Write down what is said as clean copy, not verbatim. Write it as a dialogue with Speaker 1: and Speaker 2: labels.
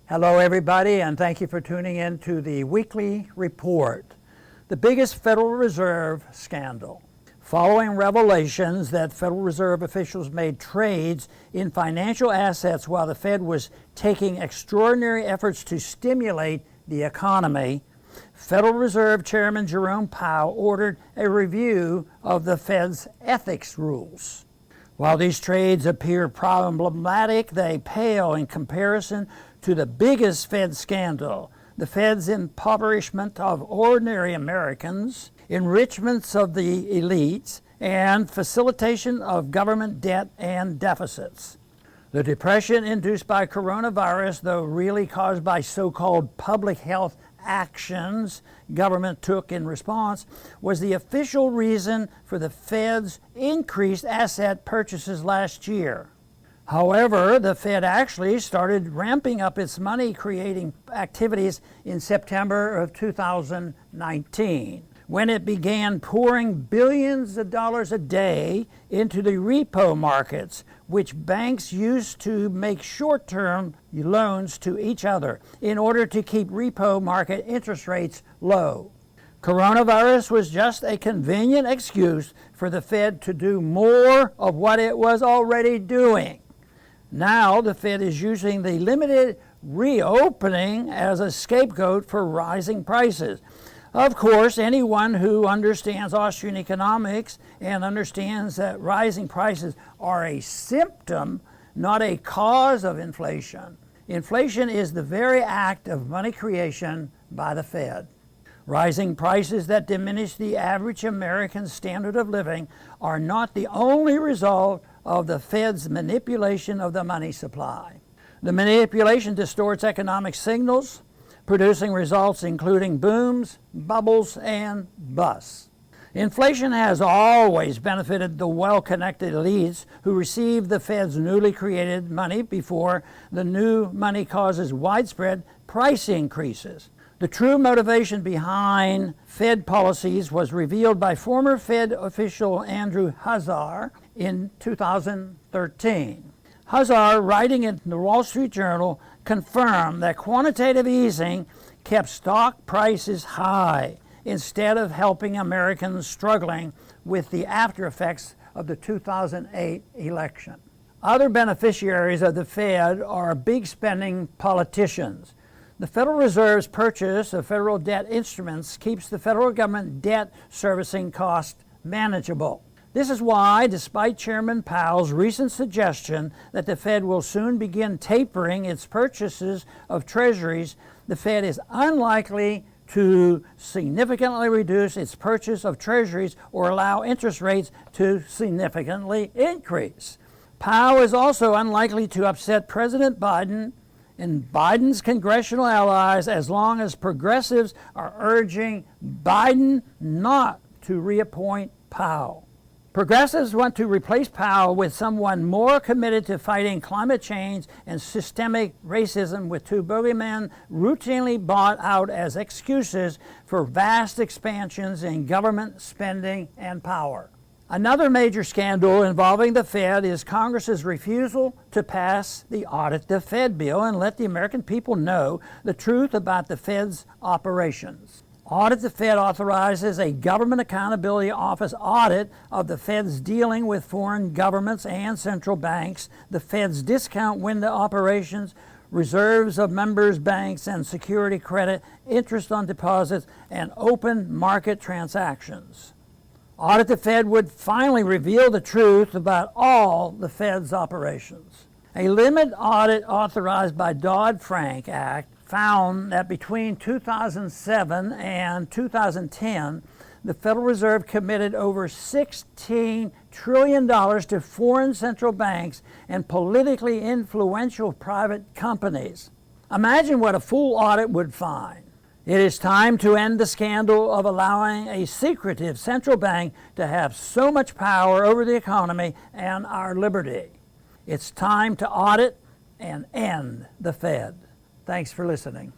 Speaker 1: Hello everybody, and thank you for tuning in to the weekly report. The biggest Federal Reserve scandal. Following revelations that Federal Reserve officials made trades in financial assets while the Fed was taking extraordinary efforts to stimulate the economy, Federal Reserve Chairman Jerome Powell ordered a review of the Fed's ethics rules. While these trades appear problematic, they pale in comparison to the biggest Fed scandal, the Fed's impoverishment of ordinary Americans, enrichments of the elites, and facilitation of government debt and deficits. The depression induced by coronavirus, though really caused by so-called public health actions government took in response, was the official reason for the Fed's increased asset purchases last year. However, the Fed actually started ramping up its money-creating activities in September of 2019, when it began pouring billions of dollars a day into the repo markets, which banks used to make short-term loans to each other in order to keep repo market interest rates low. Coronavirus was just a convenient excuse for the Fed to do more of what it was already doing. Now the Fed is using the limited reopening as a scapegoat for rising prices. Of course, anyone who understands Austrian economics and understands that rising prices are a symptom, not a cause of inflation. Inflation is the very act of money creation by the Fed. Rising prices that diminish the average American standard of living are not the only result of the Fed's manipulation of the money supply. The manipulation distorts economic signals, producing results including booms, bubbles, and busts. Inflation has always benefited the well-connected elites who receive the Fed's newly created money before the new money causes widespread price increases. The true motivation behind Fed policies was revealed by former Fed official Andrew Huszar in 2013. Huszar, writing in the Wall Street Journal, confirmed that quantitative easing kept stock prices high instead of helping Americans struggling with the after effects of the 2008 election. Other beneficiaries of the Fed are big spending politicians. The Federal Reserve's purchase of federal debt instruments keeps the federal government debt servicing cost manageable. This is why, despite Chairman Powell's recent suggestion that the Fed will soon begin tapering its purchases of treasuries, the Fed is unlikely to significantly reduce its purchase of treasuries or allow interest rates to significantly increase. Powell is also unlikely to upset President Biden and Biden's congressional allies as long as progressives are urging Biden not to reappoint Powell. Progressives want to replace Powell with someone more committed to fighting climate change and systemic racism, with two boogeymen routinely bought out as excuses for vast expansions in government spending and power. Another major scandal involving the Fed is Congress's refusal to pass the Audit the Fed bill and let the American people know the truth about the Fed's operations. Audit the Fed authorizes a Government Accountability Office audit of the Fed's dealing with foreign governments and central banks, the Fed's discount window operations, reserves of members' banks and security credit, interest on deposits, and open market transactions. Audit the Fed would finally reveal the truth about all the Fed's operations. A limit audit authorized by Dodd-Frank Act found that between 2007 and 2010, the Federal Reserve committed over $16 trillion to foreign central banks and politically influential private companies. Imagine what a full audit would find. It is time to end the scandal of allowing a secretive central bank to have so much power over the economy and our liberty. It's time to audit and end the Fed. Thanks for listening.